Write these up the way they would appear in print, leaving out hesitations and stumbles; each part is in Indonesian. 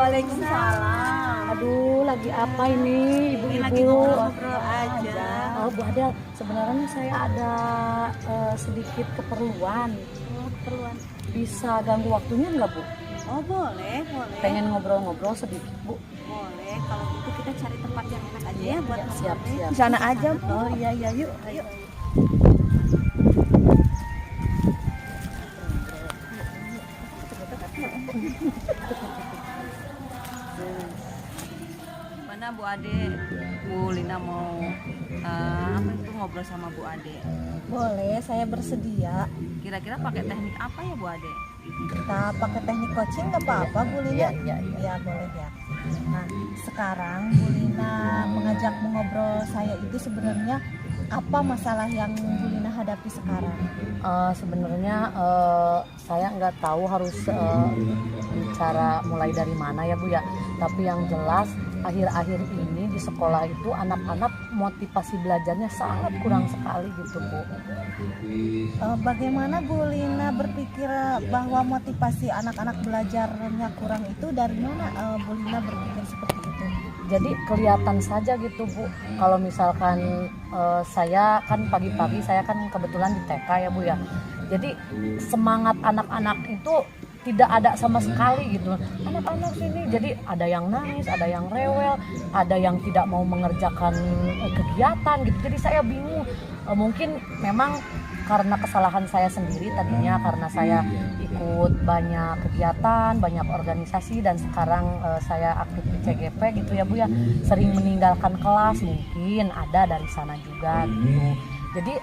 Waalaikumsalam. Aduh, lagi apa ini ibu-ibu? Lagi ngobrol-ngobrol aja. Oh, Bu Adel, sebenarnya saya ada sedikit keperluan. Keperluan. Bisa ganggu waktunya nggak, Bu? Oh boleh. Pengen ngobrol-ngobrol sedikit, Bu. Boleh. Kalau gitu kita cari tempat yang enak aja ya buat Siap. ngobrolnya. Di sana aja. Bu. Oh iya, yuk. Ayo. Mana Bu Ade? Bu Lina mau apa itu ngobrol sama Bu Ade? Boleh, saya bersedia. Kira-kira pakai teknik apa ya Bu Ade? Kita pakai teknik coaching nggak apa-apa, Bu Lina? Iya. Ya, boleh ya. Nah, sekarang Bu Lina mengajak mengobrol saya itu sebenarnya apa masalah yang Bu Lina hadapi sekarang? Sebenarnya saya nggak tahu harus bicara mulai dari mana ya, Bu ya. Tapi yang jelas akhir-akhir ini di sekolah itu anak-anak motivasi belajarnya sangat kurang sekali gitu, Bu. Bagaimana Bu Lina berpikir bahwa motivasi anak-anak belajarnya kurang itu dari mana Bu Lina berpikir seperti itu? Jadi kelihatan saja gitu, Bu. Kalau misalkan saya kan pagi-pagi saya kan kebetulan di TK ya, Bu ya. Jadi semangat anak-anak itu tidak ada sama sekali gitu. Anak-anak sini jadi ada yang nangis, ada yang rewel, ada yang tidak mau mengerjakan kegiatan gitu. Jadi saya bingung. Mungkin memang karena kesalahan saya sendiri tadinya, karena saya ikut banyak kegiatan, banyak organisasi, dan sekarang saya aktif di CGP gitu ya, Bu ya. Sering meninggalkan kelas, mungkin ada dari sana juga gitu. Jadi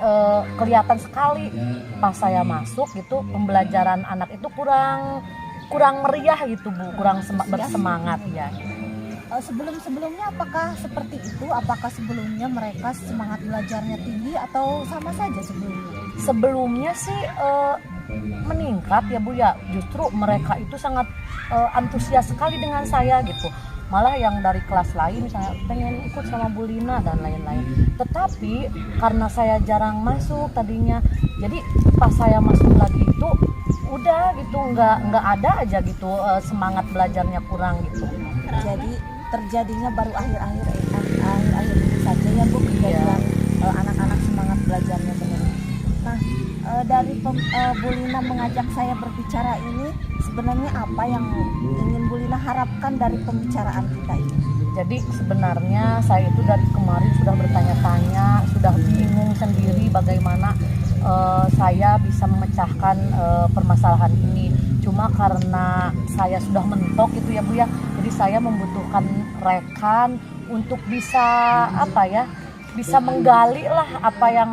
kelihatan sekali pas saya masuk gitu, pembelajaran anak itu kurang meriah gitu, Bu, kurang bersemangat ya. Sebelumnya apakah seperti itu? Apakah sebelumnya mereka semangat belajarnya tinggi atau sama saja sebelumnya? Sebelumnya sih meningkat ya, Bu ya. Justru mereka itu sangat antusias sekali dengan saya gitu. Malah yang dari kelas lain misalnya pengen ikut sama Bu Lina dan lain-lain. Tetapi karena saya jarang masuk tadinya, jadi pas saya masuk lagi itu udah gitu nggak ada aja gitu, semangat belajarnya kurang gitu. Jadi terjadinya baru akhir-akhir ini saja ya, Bu, kejadian anak-anak semangat belajarnya menurun. Nah, dari Bu Lina mengajak saya berbicara ini, sebenarnya apa yang ingin Bu Lina harapkan dari pembicaraan kita ini? Jadi sebenarnya saya itu dari kemarin sudah bertanya-tanya, sudah bingung sendiri bagaimana saya bisa memecahkan permasalahan ini. Cuma karena saya sudah mentok gitu ya, Bu ya, jadi saya membutuhkan rekan untuk bisa bisa menggali lah apa yang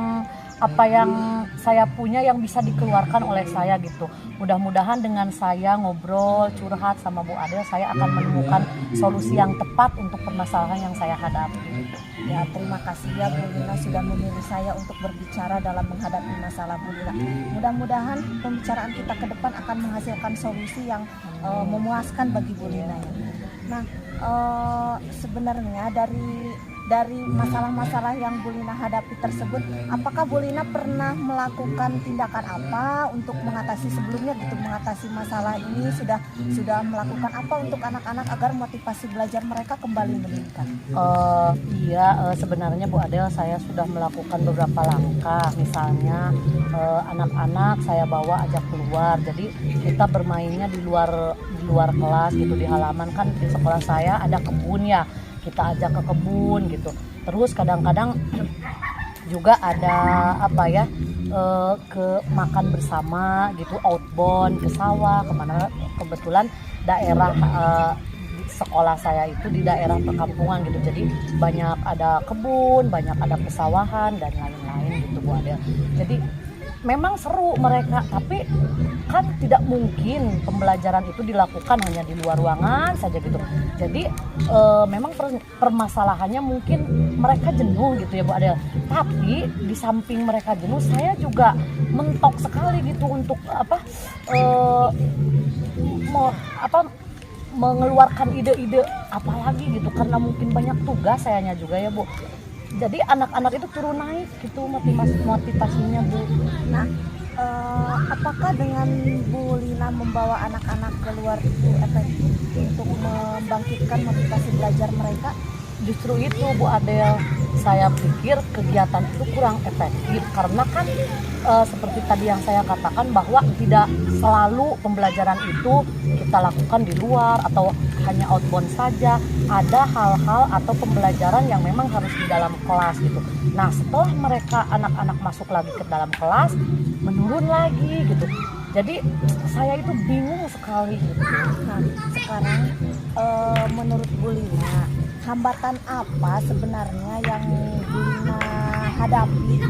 saya punya yang bisa dikeluarkan oleh saya gitu. Mudah-mudahan dengan saya ngobrol, curhat sama Bu Adel, saya akan menemukan solusi yang tepat untuk permasalahan yang saya hadapi. Ya, terima kasih ya Bu Lina sudah memilih saya untuk berbicara dalam menghadapi masalah Bu Lina. Mudah-mudahan pembicaraan kita ke depan akan menghasilkan solusi yang memuaskan bagi Bu Lina ya. Nah, sebenarnya dari masalah-masalah yang Bu Lina hadapi tersebut, apakah Bu Lina pernah melakukan tindakan apa untuk mengatasi sebelumnya gitu, mengatasi masalah ini, sudah melakukan apa untuk anak-anak agar motivasi belajar mereka kembali meningkat? Sebenarnya Bu Adel, saya sudah melakukan beberapa langkah. Misalnya anak-anak saya bawa ajak keluar, jadi kita bermainnya di luar kelas gitu, di halaman. Kan di sekolah saya ada kebun ya, kita ajak ke kebun gitu. Terus kadang-kadang juga ada ke makan bersama gitu, outbound ke sawah kemana. Kebetulan daerah sekolah saya itu di daerah perkampungan gitu, jadi banyak ada kebun, banyak ada pesawahan dan lain-lain gitu, Bu Adel. Jadi memang seru mereka, tapi kan tidak mungkin pembelajaran itu dilakukan hanya di luar ruangan saja gitu. Jadi memang permasalahannya mungkin mereka jenuh gitu ya, Bu Adel. Tapi di samping mereka jenuh, saya juga mentok sekali gitu untuk mengeluarkan ide-ide apalagi gitu, karena mungkin banyak tugas sayanya juga ya, Bu. Jadi anak-anak itu turun naik gitu motivasinya, Bu. Nah, apakah dengan Bu Lina membawa anak-anak keluar itu efektif untuk membangkitkan motivasi belajar mereka? Justru itu Bu Adel, saya pikir kegiatan itu kurang efektif karena kan seperti tadi yang saya katakan bahwa tidak selalu pembelajaran itu kita lakukan di luar atau hanya outbound saja. Ada hal-hal atau pembelajaran yang memang harus di dalam kelas gitu. Nah setelah mereka anak-anak masuk lagi ke dalam kelas, menurun lagi gitu. Jadi saya itu bingung sekali gitu. Nah sekarang menurut Bu Lina, hambatan apa sebenarnya yang Bu Lina hadapi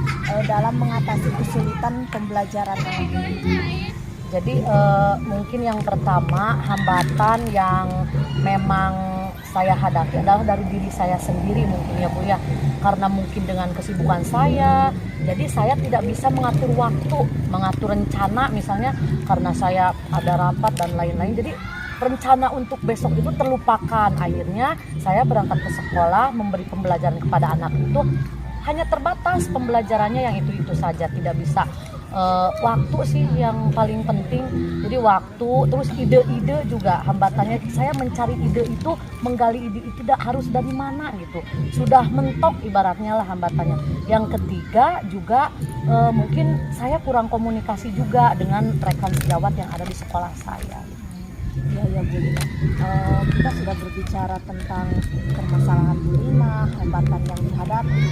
dalam mengatasi kesulitan pembelajaran anak ini? Jadi mungkin yang pertama hambatan yang memang saya hadapi adalah dari diri saya sendiri mungkin ya Bu ya. Karena mungkin dengan kesibukan saya, jadi saya tidak bisa mengatur waktu, mengatur rencana misalnya karena saya ada rapat dan lain-lain. Jadi rencana untuk besok itu terlupakan. Akhirnya saya berangkat ke sekolah memberi pembelajaran kepada anak itu hanya terbatas pembelajarannya yang itu-itu saja, tidak bisa waktu sih yang paling penting. Jadi waktu, terus ide-ide juga hambatannya. Saya mencari ide itu, menggali ide itu harus dari mana gitu. Sudah mentok ibaratnya lah hambatannya. Yang ketiga juga mungkin saya kurang komunikasi juga dengan rekan sejawat yang ada di sekolah saya. Ya Bu Lina, kita sudah berbicara tentang permasalahan Bu Lina, hambatan yang dihadapi.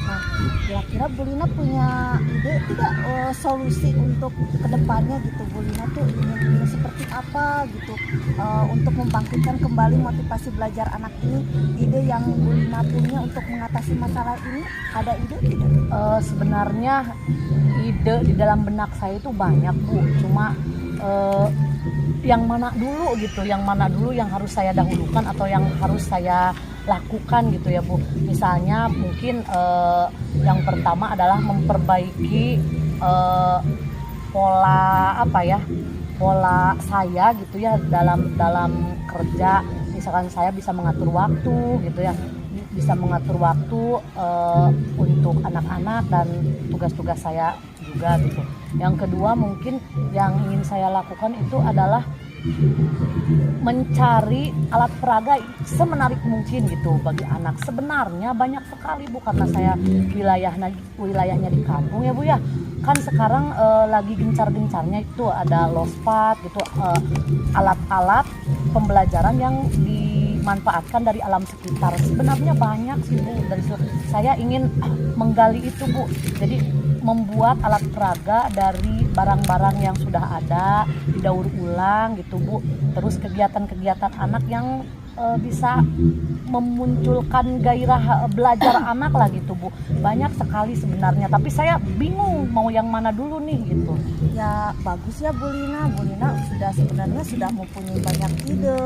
Nah, kira-kira Bu Lina punya ide tidak solusi untuk kedepannya gitu? Bu Lina tuh ingin seperti apa gitu untuk membangkitkan kembali motivasi belajar anak ini? Ide yang Bu Lina punya untuk mengatasi masalah ini, ada ide tidak? Sebenarnya ide di dalam benak saya itu banyak Bu, cuma yang mana dulu gitu, yang mana dulu yang harus saya dahulukan atau yang harus saya lakukan gitu ya Bu. Misalnya mungkin yang pertama adalah memperbaiki pola saya gitu ya dalam kerja. Misalkan saya bisa mengatur waktu gitu ya, bisa mengatur waktu untuk anak-anak dan tugas-tugas saya juga gitu. Yang kedua mungkin yang ingin saya lakukan itu adalah mencari alat peraga semenarik mungkin gitu bagi anak. Sebenarnya banyak sekali Bu, karena saya wilayahnya di kampung ya Bu ya. Kan sekarang lagi gencar-gencarnya itu ada lospad gitu, alat-alat pembelajaran yang dimanfaatkan dari alam sekitar. Sebenarnya banyak sih Bu, dari saya ingin menggali itu Bu. Jadi membuat alat peraga dari barang-barang yang sudah ada, didaur ulang gitu Bu. Terus kegiatan-kegiatan anak yang bisa memunculkan gairah belajar anak lah gitu Bu. Banyak sekali sebenarnya, tapi saya bingung mau yang mana dulu nih gitu. Ya bagus ya Bu Lina. Bu Lina sebenarnya sudah mempunyai banyak ide.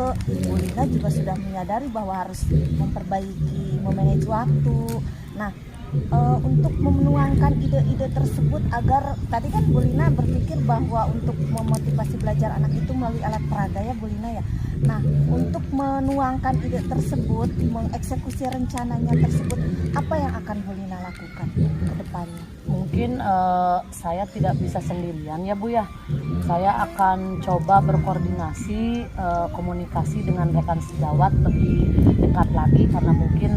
Bu Lina juga sudah menyadari bahwa harus memperbaiki, memanage waktu. Nah, untuk menuangkan ide-ide tersebut agar tadi kan Bu Lina berpikir bahwa untuk memotivasi belajar anak itu melalui alat peraga ya Bu Lina ya. Nah, untuk menuangkan ide tersebut, mengeksekusi rencananya tersebut, apa yang akan Bu Lina lakukan ke depannya? Mungkin saya tidak bisa sendirian ya Bu ya. Saya akan coba berkoordinasi, komunikasi dengan rekan sejawat lebih dekat lagi, karena mungkin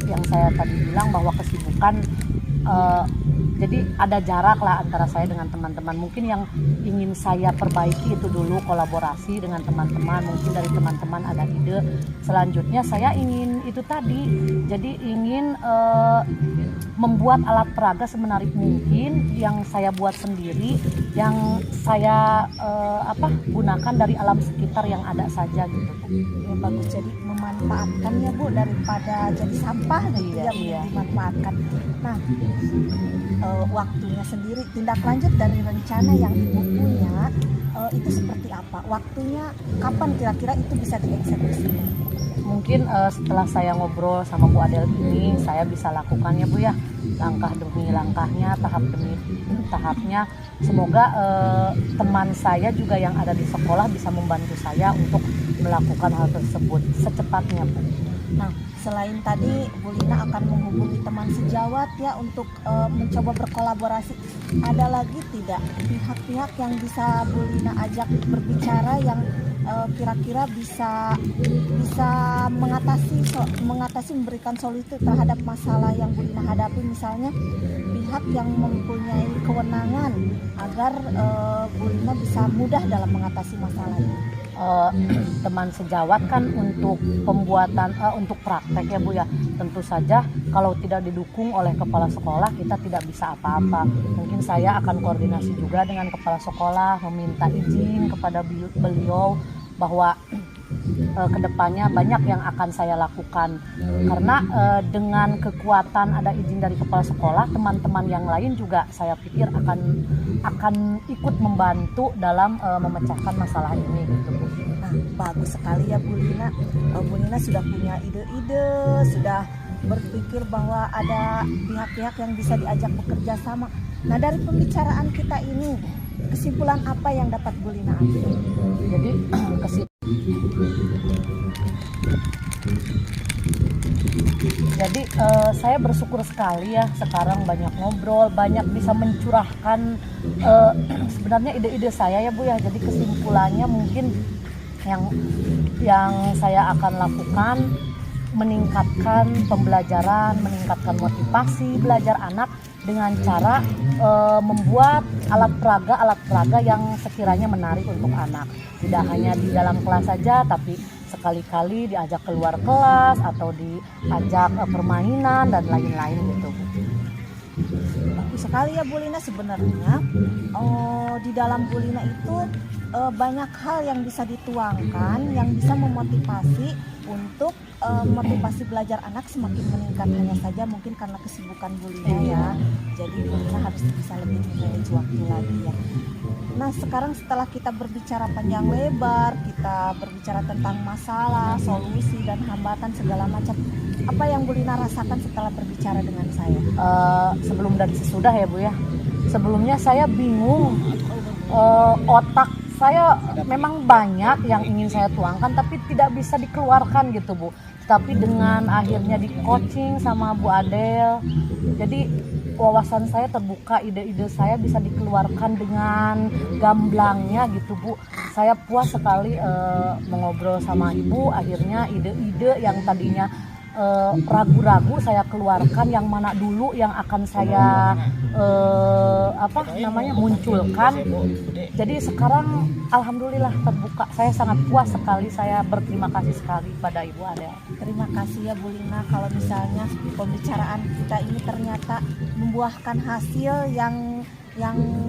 yang saya tadi bilang bahwa kesibukan jadi ada jarak lah antara saya dengan teman-teman. Mungkin yang ingin saya perbaiki itu dulu kolaborasi dengan teman-teman. Mungkin dari teman-teman ada ide. Selanjutnya saya ingin itu tadi, jadi ingin membuat alat peraga semenarik mungkin yang saya buat sendiri, yang saya gunakan dari alam sekitar yang ada saja gitu. Ya bagus, jadi memanfaatkan ya Bu, daripada jadi sampah gitu ya, dimanfaatkan. Nah, waktunya sendiri, tindak lanjut dari rencana yang Ibu punya itu seperti apa? Waktunya kapan kira-kira itu bisa dieksekusi? Mungkin setelah saya ngobrol sama Bu Adel ini, saya bisa lakukan ya Bu ya, langkah demi langkahnya, tahap demi tahapnya. Semoga teman saya juga yang ada di sekolah bisa membantu saya untuk melakukan hal tersebut secepatnya Bu. Nah, selain tadi Bu Lina akan menghubungi teman sejawat ya untuk mencoba berkolaborasi, ada lagi tidak pihak-pihak yang bisa Bu Lina ajak berbicara yang kira-kira bisa mengatasi memberikan solusi terhadap masalah yang Bu Lina hadapi, misalnya pihak yang mempunyai kewenangan agar Bu Lina bisa mudah dalam mengatasi masalah ini. Teman sejawat kan untuk pembuatan untuk praktek ya Bu ya, tentu saja kalau tidak didukung oleh kepala sekolah kita tidak bisa apa-apa. Mungkin saya akan koordinasi juga dengan kepala sekolah, meminta izin kepada beliau bahwa kedepannya banyak yang akan saya lakukan, karena dengan kekuatan ada izin dari kepala sekolah, teman-teman yang lain juga saya pikir akan ikut membantu dalam memecahkan masalah ini gitu Bu. Nah, bagus sekali ya Bu Lina. Bu Lina sudah punya ide-ide, sudah berpikir bahwa ada pihak-pihak yang bisa diajak bekerja sama. Nah, dari pembicaraan kita ini, kesimpulan apa yang dapat Bu Lina ambil? Jadi saya bersyukur sekali ya, sekarang banyak ngobrol, banyak bisa mencurahkan sebenarnya ide-ide saya ya Bu ya. Jadi kesimpulannya mungkin yang saya akan lakukan meningkatkan pembelajaran, meningkatkan motivasi belajar anak dengan cara membuat alat peraga yang sekiranya menarik untuk anak. Tidak hanya di dalam kelas saja, tapi sekali-kali diajak keluar kelas atau diajak permainan dan lain-lain gitu Bu. Bagus sekali ya Bu Lina, sebenarnya di dalam Bu Lina itu banyak hal yang bisa dituangkan, yang bisa memotivasi untuk motivasi belajar anak semakin meningkat. Hanya saja mungkin karena kesibukan Bu Lina ya, jadi Bu Lina harus bisa lebih manage waktu lagi ya. Nah, sekarang setelah kita berbicara panjang lebar, kita berbicara tentang masalah, solusi dan hambatan segala macam, apa yang Bu Lina rasakan setelah berbicara dengan saya? Sebelum dan sesudah ya Bu ya. Sebelumnya saya bingung, otak saya memang banyak yang ingin saya tuangkan tapi tidak bisa dikeluarkan gitu Bu. Tapi dengan akhirnya di coaching sama Bu Adel, jadi wawasan saya terbuka, ide-ide saya bisa dikeluarkan dengan gamblangnya gitu Bu. Saya puas sekali mengobrol sama Ibu, akhirnya ide-ide yang tadinya ragu-ragu saya keluarkan, yang mana dulu yang akan saya munculkan. Jadi sekarang alhamdulillah terbuka. Saya sangat puas sekali, saya berterima kasih sekali pada Ibu Adel. Terima kasih ya Bu Lina, kalau misalnya pembicaraan kita ini ternyata membuahkan hasil yang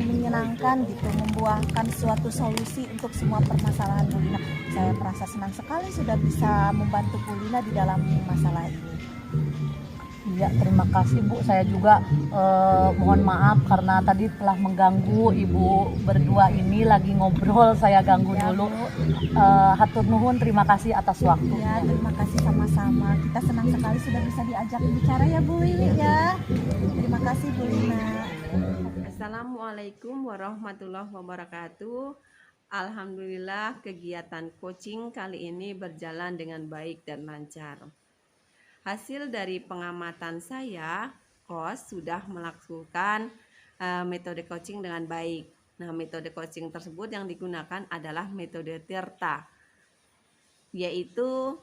menyenangkan gitu, membuahkan suatu solusi untuk semua permasalahan Bu Lina. Saya merasa senang sekali sudah bisa membantu Bu Lina di dalam masalah ini. Iya, terima kasih Bu. Saya juga mohon maaf karena tadi telah mengganggu Ibu berdua ini lagi ngobrol, saya ganggu Ya, dulu. Bu. Hatur nuhun, terima kasih atas waktu. Ya, terima kasih sama-sama. Kita senang sekali sudah bisa diajak bicara ya Bu Lina ya. Terima kasih Bu Lina. Assalamualaikum warahmatullahi wabarakatuh. Alhamdulillah kegiatan coaching kali ini berjalan dengan baik dan lancar. Hasil dari pengamatan saya, coach sudah melakukan metode coaching dengan baik. Nah, metode coaching tersebut yang digunakan adalah metode Tirta, yaitu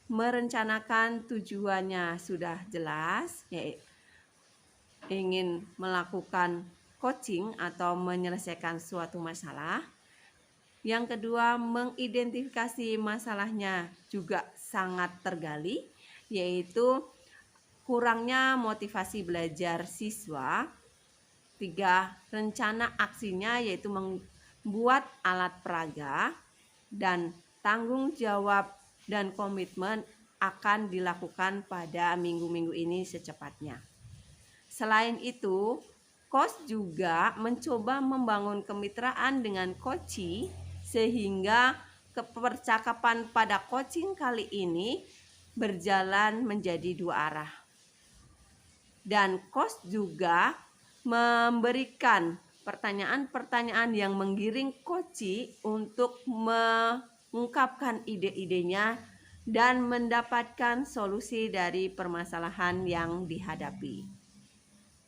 merencanakan tujuannya sudah jelas, yaitu ingin melakukan coaching atau menyelesaikan suatu masalah. Yang kedua, mengidentifikasi masalahnya juga sangat tergali, yaitu kurangnya motivasi belajar siswa. 3, rencana aksinya yaitu membuat alat peraga, dan tanggung jawab dan komitmen akan dilakukan pada minggu-minggu ini secepatnya. Selain itu, coach juga mencoba membangun kemitraan dengan coachee sehingga kepercakapan pada coaching kali ini berjalan menjadi 2 arah. Dan coach juga memberikan pertanyaan-pertanyaan yang menggiring coachee untuk mengungkapkan ide-idenya dan mendapatkan solusi dari permasalahan yang dihadapi.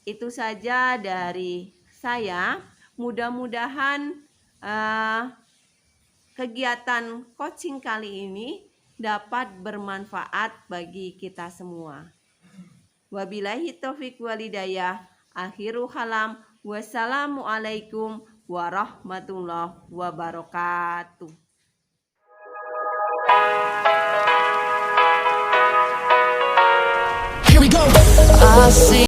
Itu saja dari saya. Mudah-mudahan kegiatan coaching kali ini dapat bermanfaat bagi kita semua. Wabillahi taufiq walhidayah. Akhiru kalam. Wassalamualaikum warahmatullahi wabarakatuh. Here we go. I see